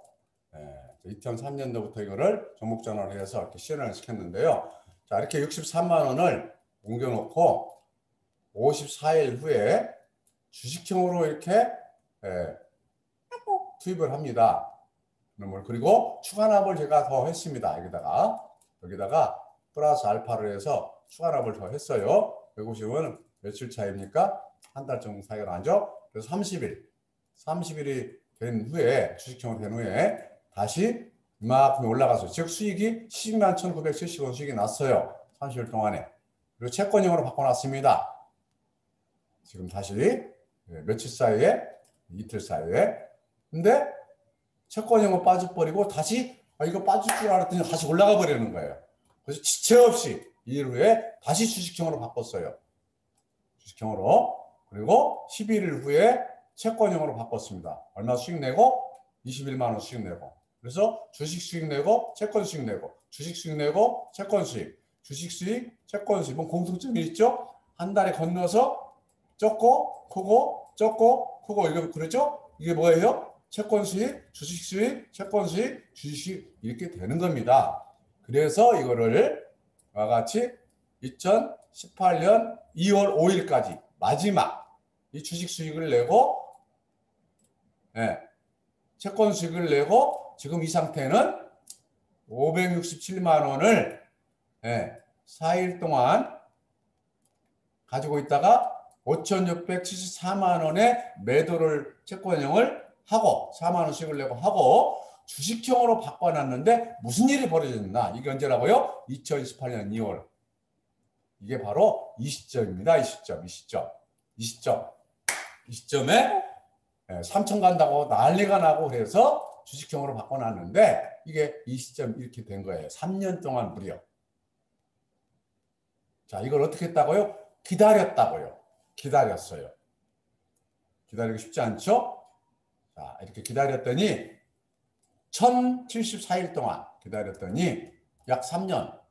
2003년도부터 이거를 종목 전환을 해서 이렇게 실현을 시켰는데요. 자, 이렇게 63만 원을 옮겨놓고 54일 후에 주식형으로 이렇게 투입을 합니다. 그리고 추가납을 제가 더 했습니다. 여기다가 플러스 알파를 해서 추가납을 더 했어요. 150은 며칠 차입니까? 한 달 정도 사이가 나죠. 그래서 30일이 된 후에 주식형으로 된 후에 다시 이만큼 올라가서 즉 수익이 12만 1,970원 수익이 났어요. 30일 동안에. 그리고 채권형으로 바꿔놨습니다. 지금 다시 며칠 사이에 이틀 사이에. 근데 채권형으로 빠져버리고 다시 이거 빠질 줄 알았더니 다시 올라가 버리는 거예요. 그래서 지체 없이 2일 후에 다시 주식형으로 바꿨어요. 주식형으로. 그리고 11일 후에 채권형으로 바꿨습니다. 얼마 수익 내고? 21만 원 수익 내고. 그래서 주식 수익 내고 채권 수익 내고 주식 수익 내고 채권 수익 주식 수익 채권 수익은 공통점이 있죠. 한 달에 건너서 적고 크고 적고 크고 이거 그렇죠? 이게 뭐예요? 채권 수익, 주식 수익, 채권 수익, 주식 수익 이렇게 되는 겁니다. 그래서 이거를 이와 같이 2018년 2월 5일까지 마지막 이 주식 수익을 내고 채권 수익을 내고 지금 이 상태는 567만 원을 4일 동안 가지고 있다가 5,674만 원의 매도를 채권형을 하고 4만 원씩을 내고 하고 주식형으로 바꿔놨는데 무슨 일이 벌어졌나? 이게 언제라고요? 2028년 2월. 이게 바로 이 시점입니다. 이 시점에 3천 간다고 난리가 나고 그래서 주식형으로 바꿔놨는데 이게 이 시점 이렇게 된 거예요. 3년 동안 무려. 자, 이걸 어떻게 했다고요? 기다렸다고요. 기다렸어요. 기다리기 쉽지 않죠? 자, 이렇게 기다렸더니 1074일 동안 기다렸더니 약 3년,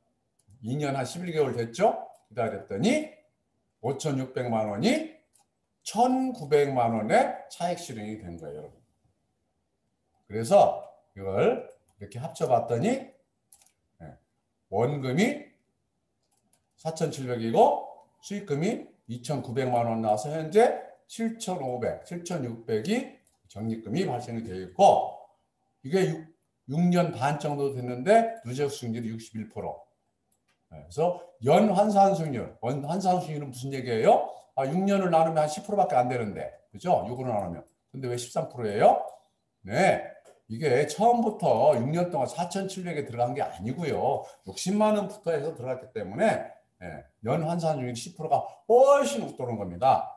2년 한 11개월 됐죠? 기다렸더니 5,600만 원이 1,900만 원의 차익 실현이 된 거예요, 여러분. 그래서 이걸 이렇게 합쳐봤더니 원금이 4,700이고 수익금이 2,900만 원 나와서 현재 7,500, 7,600이 적립금이 발생이 되어 있고 이게 6년 반 정도 됐는데 누적 수익률이 61%. 그래서 연 환산 수익률, 환산 수익률은 무슨 얘기예요? 6년을 나누면 한 10%밖에 안 되는데, 그죠? 6으로 나누면. 근데 왜 13%예요? 네. 이게 처음부터 6년 동안 4,700에 들어간 게 아니고요. 60만 원부터 해서 들어갔기 때문에 연 환산 수익률 10%가 훨씬 웃도는 겁니다.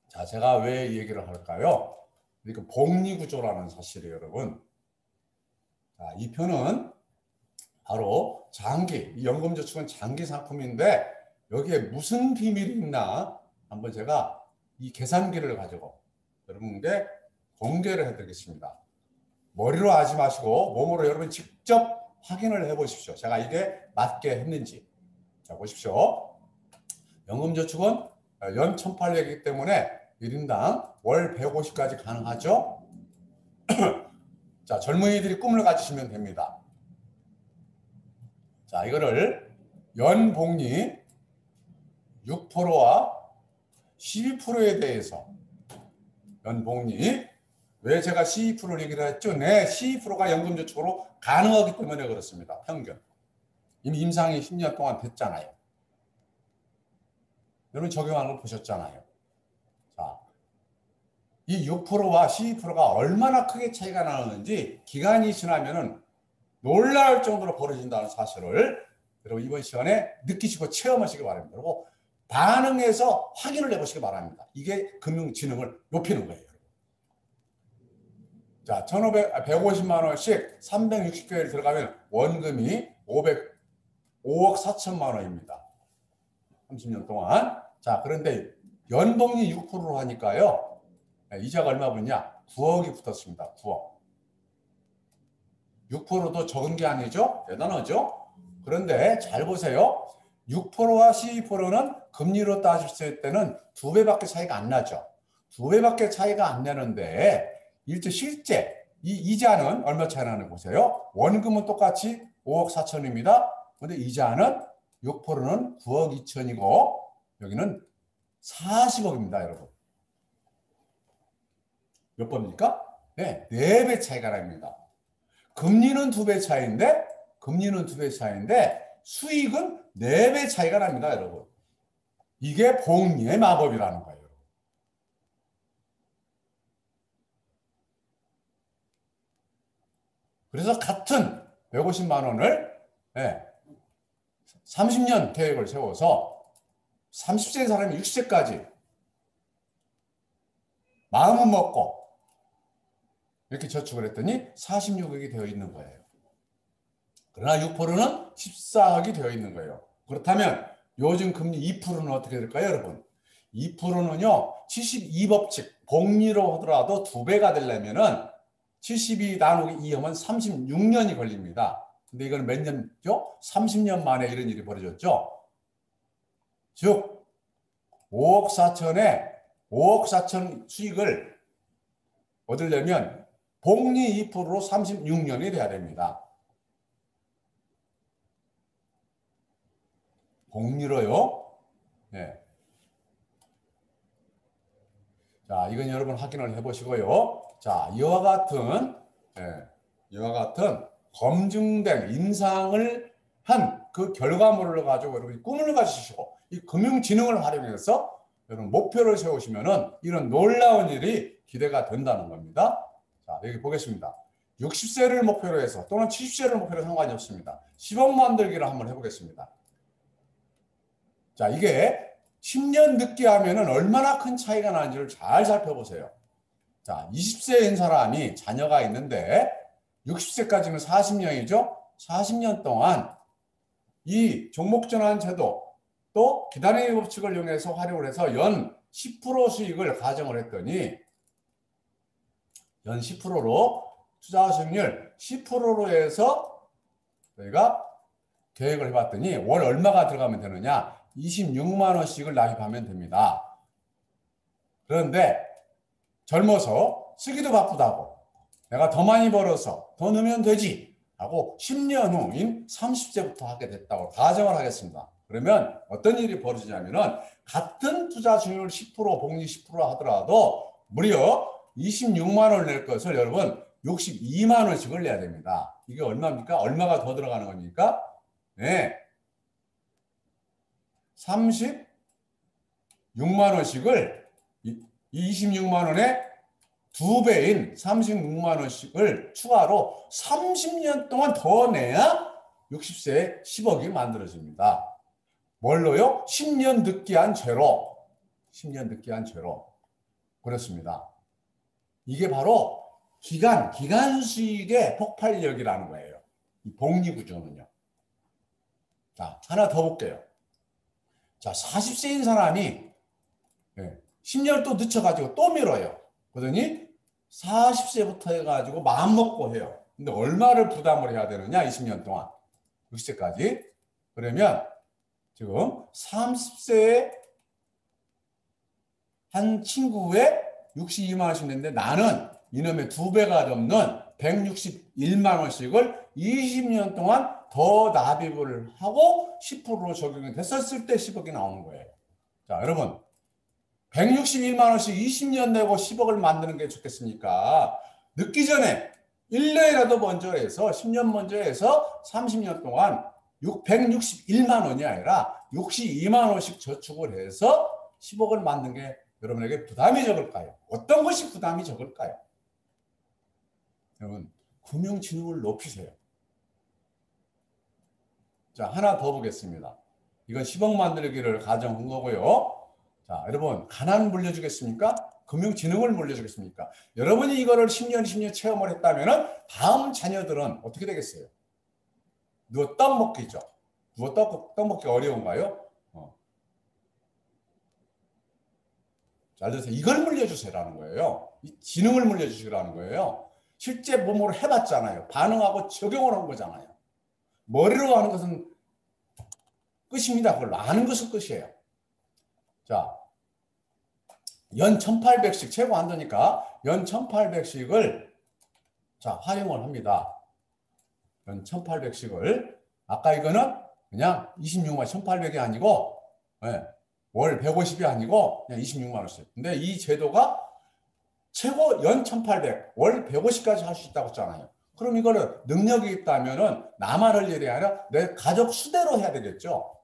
자, 제가 왜 이 얘기를 할까요? 그러니까 복리구조라는 사실이에요, 여러분. 자, 이 표는 바로 장기, 이 연금저축은 장기 상품인데 여기에 무슨 비밀이 있나 한번 제가 이 계산기를 가지고 여러분께 공개를 해드리겠습니다. 머리로 하지 마시고 몸으로 여러분 직접 확인을 해보십시오. 제가 이게 맞게 했는지. 자, 보십시오. 연금저축은 연 1,800이기 때문에 1인당 월 150까지 가능하죠. 자, 젊은이들이 꿈을 가지시면 됩니다. 자, 이거를 연복리 6%와 12%에 대해서 연복리 왜 제가 12%를 얘기를 했죠? 네, 12%가 연금저축으로 가능하기 때문에 그렇습니다. 평균. 이미 임상이 10년 동안 됐잖아요. 여러분 적용하는 걸 보셨잖아요. 자, 이 6%와 12%가 얼마나 크게 차이가 나는지 기간이 지나면은 놀라울 정도로 벌어진다는 사실을 여러분 이번 시간에 느끼시고 체험하시기 바랍니다. 그리고 반응해서 확인을 해보시기 바랍니다. 이게 금융지능을 높이는 거예요. 자, 150만 원씩 360개월 들어가면 원금이 5억 4천만 원입니다. 30년 동안. 자, 그런데 연복리 6%로 하니까요. 이자가 얼마 붙냐? 9억이 붙었습니다. 9억. 6%도 적은 게 아니죠? 대단하죠? 그런데 잘 보세요. 6%와 12%는 금리로 따졌을 때는 2배밖에 차이가 안 나죠. 2배밖에 차이가 안 나는데 실제 이 이자는 얼마 차이 나는 보세요. 원금은 똑같이 5억 4천입니다. 근데 이자는 6%는 9억 2천이고 여기는 40억입니다, 여러분. 몇 번입니까? 네, 4배 차이가 납니다. 금리는 2배 차이인데 수익은 4배 차이가 납니다, 여러분. 이게 복리의 마법이라는 거예요. 그래서 같은 150만 원을 30년 계획을 세워서 30세인 사람이 60세까지 마음은 먹고 이렇게 저축을 했더니 46억이 되어 있는 거예요. 그러나 6%는 14억이 되어 있는 거예요. 그렇다면 요즘 금리 2%는 어떻게 될까요, 여러분? 2%는요, 72법칙, 복리로 하더라도 2배가 되려면은 72 나누기 2 하면 36년이 걸립니다. 근데 이건 몇 년이죠? 30년 만에 이런 일이 벌어졌죠. 즉 5억 4천 수익을 얻으려면 복리 2%로 36년이 돼야 됩니다. 복리로요. 네. 자, 이건 여러분 확인을 해보시고요. 자, 이와 같은 검증된 임상을 한 그 결과물을 가지고 여러분이 꿈을 가지시고 이 금융지능을 활용해서 여러분 목표를 세우시면은 이런 놀라운 일이 기대가 된다는 겁니다. 자, 여기 보겠습니다. 60세를 목표로 해서 또는 70세를 목표로 상관이 없습니다. 10억 만들기를 한번 해보겠습니다. 자, 이게 10년 늦게 하면은 얼마나 큰 차이가 나는지를 잘 살펴보세요. 자, 20세인 사람이 자녀가 있는데 60세까지는 40년이죠. 40년 동안 이 종목전환 제도 또 기다림의 법칙을 이용해서 활용을 해서 연 10% 수익을 가정을 했더니 연 10%로 투자 수익률 10%로 해서 저희가 계획을 해봤더니 월 얼마가 들어가면 되느냐? 26만 원씩을 납입하면 됩니다. 그런데 젊어서 쓰기도 바쁘다고 내가 더 많이 벌어서 더 넣으면 되지 하고 10년 후인 30세부터 하게 됐다고 가정을 하겠습니다. 그러면 어떤 일이 벌어지냐면은 같은 투자 수익률 10% 복리 10% 하더라도 무려 26만 원을 낼 것을 여러분 62만 원씩을 내야 됩니다. 이게 얼마입니까? 얼마가 더 들어가는 겁니까? 네. 36만 원씩을 26만 원에 2배인 36만 원씩을 추가로 30년 동안 더 내야 60세에 10억이 만들어집니다. 뭘로요? 10년 늦게 한 죄로. 10년 늦게 한 죄로. 그렇습니다. 이게 바로 기간 수익의 폭발력이라는 거예요. 이 복리 구조는요. 자, 하나 더 볼게요. 자, 40세인 사람이 10년 또 늦춰가지고 또 미뤄요. 그러더니 40세부터 해가지고 마음먹고 해요. 근데 얼마를 부담을 해야 되느냐? 20년 동안. 60세까지. 그러면 지금 30세에 한 친구에 62만 원씩 냈는데 나는 이놈의 2배가 넘는 161만 원씩을 20년 동안 더 납입을 하고 10% 적용이 됐었을 때 10억이 나오는 거예요. 자, 여러분 161만 원씩 20년 내고 10억을 만드는 게 좋겠습니까? 늦기 전에 1년이라도 먼저 해서 10년 먼저 해서 30년 동안 161만 원이 아니라 62만 원씩 저축을 해서 10억을 만든 게 여러분에게 부담이 적을까요? 어떤 것이 부담이 적을까요? 여러분, 금융지능을 높이세요. 자, 하나 더 보겠습니다. 이건 10억 만들기를 가정한 거고요. 자, 여러분, 가난 물려주겠습니까? 금융지능을 물려주겠습니까? 여러분이 이거를 10년, 20년 체험을 했다면 다음 자녀들은 어떻게 되겠어요? 누가 떡 먹기죠. 누가 떡 먹기 어려운가요? 잘 들으세요. 이걸 물려주세요라는 거예요. 이 지능을 물려주시라는 거예요. 실제 몸으로 해봤잖아요. 반응하고 적용을 한 거잖아요. 머리로 하는 것은 끝입니다. 그걸 아는 것은 끝이에요. 자, 연 1800씩 최고 한도니까 연 1800씩을 자, 활용을 합니다. 연 1800씩을 아까 이거는 그냥 26만 1800이 아니고 월 150이 아니고 그냥 26만 원씩. 근데 이 제도가 최고 연 1800, 월 150까지 할 수 있다고 했잖아요. 그럼 이거를 능력이 있다면은 나만 할 일이 아니라 내 가족 수대로 해야 되겠죠.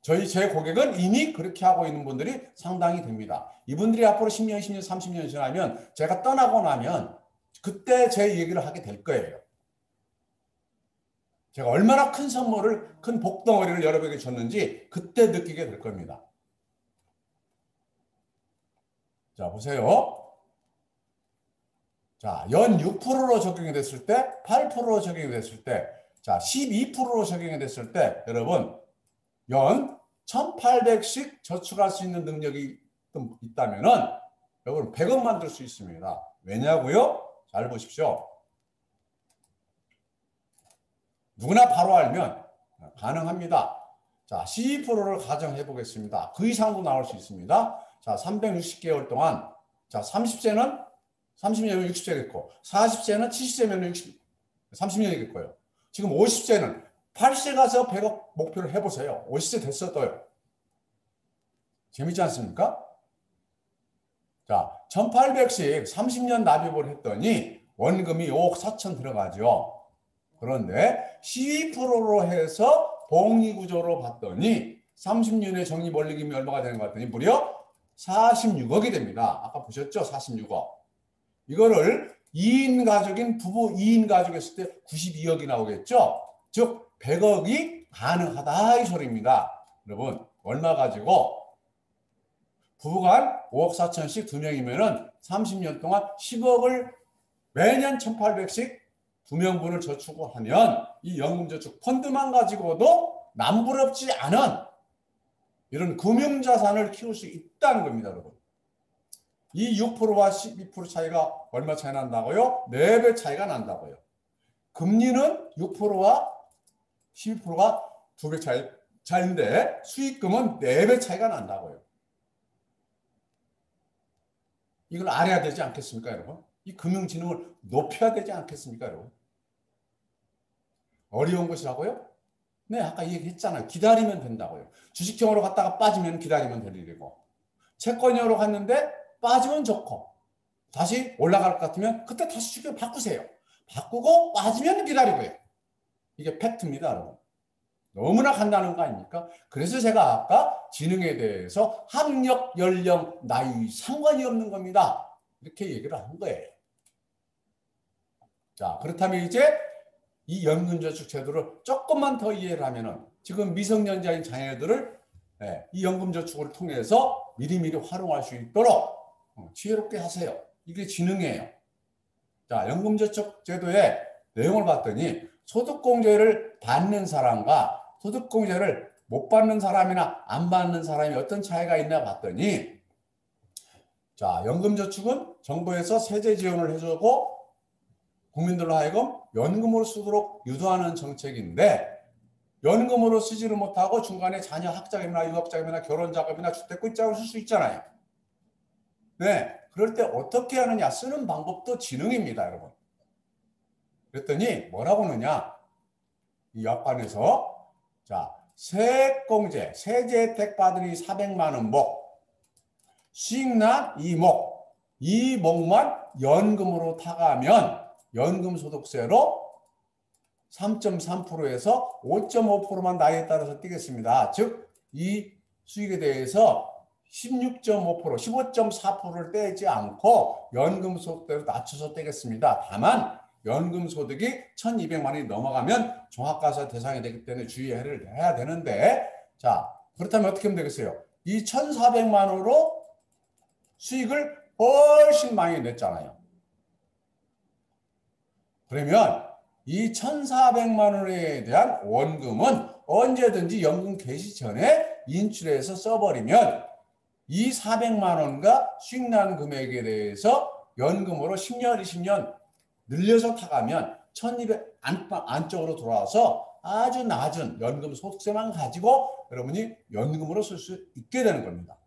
제 고객은 이미 그렇게 하고 있는 분들이 상당히 됩니다. 이분들이 앞으로 10년, 20년, 30년 지나면 제가 떠나고 나면 그때 제 얘기를 하게 될 거예요. 제가 얼마나 큰 선물을, 큰 복덩어리를 여러분에게 줬는지 그때 느끼게 될 겁니다. 자, 보세요. 자, 연 6%로 적용이 됐을 때, 8%로 적용이 됐을 때, 자, 12%로 적용이 됐을 때, 여러분, 연 1800씩 저축할 수 있는 능력이 있다면은, 여러분, 100억 만들 수 있습니다. 왜냐고요? 잘 보십시오. 누구나 바로 알면 가능합니다. 자, 12%를 가정해 보겠습니다. 그 이상도 나올 수 있습니다. 자, 360개월 동안, 자, 30년이면 60세겠고, 40세는 70세면 30년이겠고요. 지금 50세는 80세 가서 100억 목표를 해보세요. 50세 됐어도요. 재밌지 않습니까? 자, 1800씩 30년 납입을 했더니 원금이 5억 4천 들어가죠. 그런데 12%로 해서 복리구조로 봤더니 30년의 적립원리금이 얼마가 되는 것 같더니 무려 46억이 됩니다. 아까 보셨죠? 46억. 이거를 2인 가족인 부부 2인 가족 했을 때 92억이 나오겠죠? 즉 100억이 가능하다 이 소리입니다. 여러분 얼마 가지고 부부간 5억 4천씩 2명이면 30년 동안 10억을 매년 1800씩 2명분을 저축을 하면 이 연금저축 펀드만 가지고도 남부럽지 않은 이런 금융자산을 키울 수 있다는 겁니다. 여러분. 이 6%와 12% 차이가 얼마 차이 난다고요? 4배 차이가 난다고요. 금리는 6%와 12%가 2배 차이인데 수익금은 4배 차이가 난다고요. 이걸 알아야 되지 않겠습니까, 여러분? 이 금융지능을 높여야 되지 않겠습니까, 여러분? 어려운 것이라고요? 네, 아까 얘기했잖아요. 기다리면 된다고요. 주식형으로 갔다가 빠지면 기다리면 될 일이고, 채권형으로 갔는데 빠지면 좋고, 다시 올라갈 것 같으면 그때 다시 주식을 바꾸세요. 바꾸고 빠지면 기다리고요. 이게 팩트입니다, 여러분. 너무나 간단한 거 아닙니까? 그래서 제가 아까 지능에 대해서 학력, 연령, 나이 상관이 없는 겁니다. 이렇게 얘기를 한 거예요. 자, 그렇다면 이제 이 연금저축 제도를 조금만 더 이해를 하면은 지금 미성년자인 자녀들을 이 연금저축을 통해서 미리미리 활용할 수 있도록 지혜롭게 하세요. 이게 지능이에요. 자, 연금저축 제도의 내용을 봤더니 소득공제를 받는 사람과 소득공제를 못 받는 사람이나 안 받는 사람이 어떤 차이가 있나 봤더니, 자, 연금저축은 정부에서 세제 지원을 해주고 국민들로 하여금 연금으로 쓰도록 유도하는 정책인데, 연금으로 쓰지를 못하고 중간에 자녀 학자금이나 유학자금이나 결혼자금이나 주택구입자금을 쓸 수 있잖아요. 네, 그럴 때 어떻게 하느냐, 쓰는 방법도 지능입니다, 여러분. 그랬더니 뭐라고 하느냐, 이 약관에서, 자, 세액공제, 세제 혜택 받으니 400만 원 목, 수익난 2목, 이 목만 연금으로 타가면 연금소득세로 3.3%에서 5.5%만 나이에 따라서 띄겠습니다. 즉, 이 수익에 대해서 16.5%, 15.4%를 떼지 않고 연금소득대로 낮춰서 떼겠습니다. 다만 연금소득이 1,200만 원이 넘어가면 종합과세 대상이 되기 때문에 주의를 해야 되는데, 자, 그렇다면 어떻게 하면 되겠어요? 이 1,400만 원으로 수익을 훨씬 많이 냈잖아요. 그러면 이 1,400만 원에 대한 원금은 언제든지 연금 개시 전에 인출해서 써버리면 이 400만 원과 수익 난 금액에 대해서 연금으로 10년, 20년 늘려서 타가면 1,200 안쪽으로 돌아와서 아주 낮은 연금 소득세만 가지고 여러분이 연금으로 쓸 수 있게 되는 겁니다.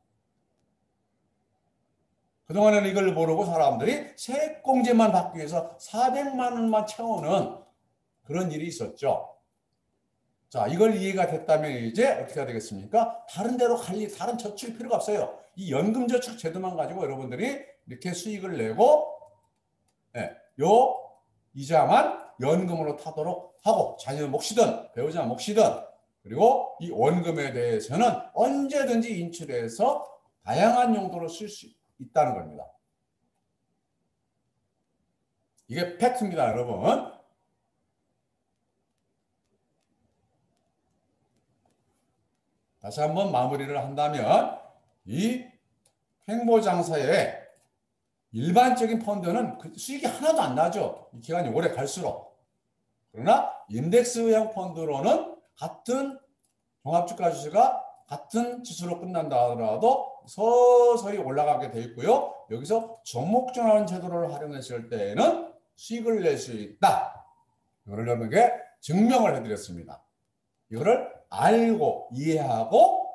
그동안에는 이걸 모르고 사람들이 세액공제만 받기 위해서 400만 원만 채우는 그런 일이 있었죠. 자, 이걸 이해가 됐다면 이제 어떻게 해야 되겠습니까? 다른 데로 다른 저축 필요가 없어요. 이 연금저축 제도만 가지고 여러분들이 이렇게 수익을 내고, 예, 요 이자만 연금으로 타도록 하고, 자녀 몫이든 배우자 몫이든, 그리고 이 원금에 대해서는 언제든지 인출해서 다양한 용도로 쓸 수 있다는 겁니다. 이게 팩트입니다, 여러분. 다시 한번 마무리를 한다면, 이 횡보장사의 일반적인 펀드는 수익이 하나도 안 나죠. 이 기간이 오래 갈수록. 그러나 인덱스형 펀드로는 같은 종합주가지수가 같은 지수로 끝난다 하더라도 서서히 올라가게 돼 있고요. 여기서 종목전환 제도를 활용했을 때에는 수익을 낼 수 있다. 이거를 여러분에게 증명을 해드렸습니다. 이거를 알고 이해하고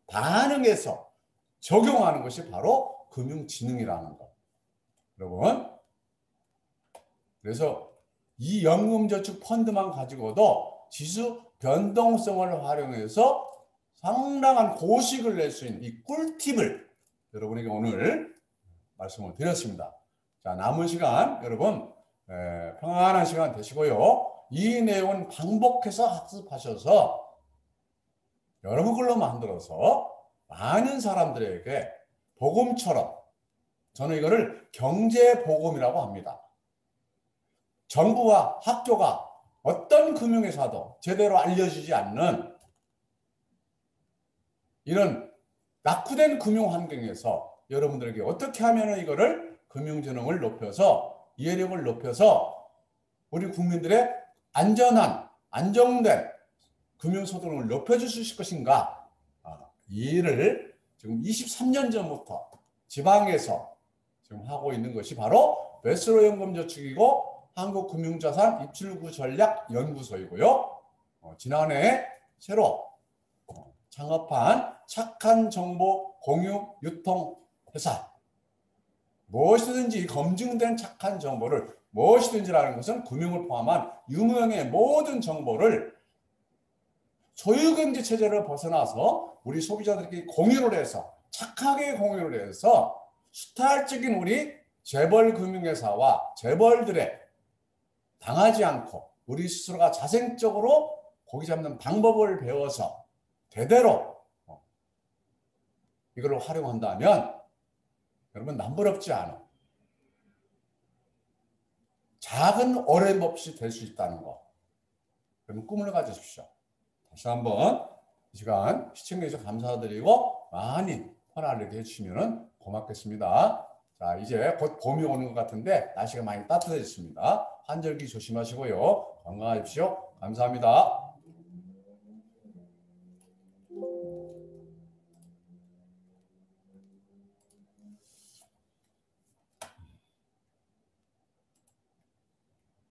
반응해서 적용하는 것이 바로 금융지능이라는 것. 여러분, 그래서 이 연금저축 펀드만 가지고도 지수 변동성을 활용해서 상당한 고수익을 낼 수 있는 이 꿀팁을 여러분에게 오늘 말씀을 드렸습니다. 자, 남은 시간 여러분 평안한 시간 되시고요. 이 내용은 반복해서 학습하셔서 여러분 걸로 만들어서 많은 사람들에게 복음처럼, 저는 이거를 경제복음이라고 합니다. 정부와 학교가 어떤 금융회사도 제대로 알려주지 않는 이런 낙후된 금융 환경에서 여러분들에게 어떻게 하면 이거를 금융지능을 높여서 이해력을 높여서 우리 국민들의 안전한, 안정된 금융소득을 높여줄 수 있을 것인가, 이 일을 지금 23년 전부터 지방에서 지금 하고 있는 것이 바로 베스로연금저축이고 한국금융자산 입출구전략연구소이고요. 지난해 새로 창업한 착한 정보 공유 유통 회사. 무엇이든지 검증된 착한 정보를, 무엇이든지라는 것은 금융을 포함한 유무형의 모든 정보를 소유경제 체제를 벗어나서 우리 소비자들끼리 공유를 해서, 착하게 공유를 해서 수탈적인 우리 재벌 금융회사와 재벌들의 당하지 않고 우리 스스로가 자생적으로 고기 잡는 방법을 배워서 대대로 이걸 활용한다면 여러분 남부럽지 않아. 작은 어려움 없이 될 수 있다는 거. 여러분 꿈을 가지십시오. 다시 한번 이 시간 시청해 주셔서 감사드리고 많이 퍼나르게 해주시면 고맙겠습니다. 자, 이제 곧 봄이 오는 것 같은데 날씨가 많이 따뜻해졌습니다. 환절기 조심하시고요. 건강하십시오. 감사합니다.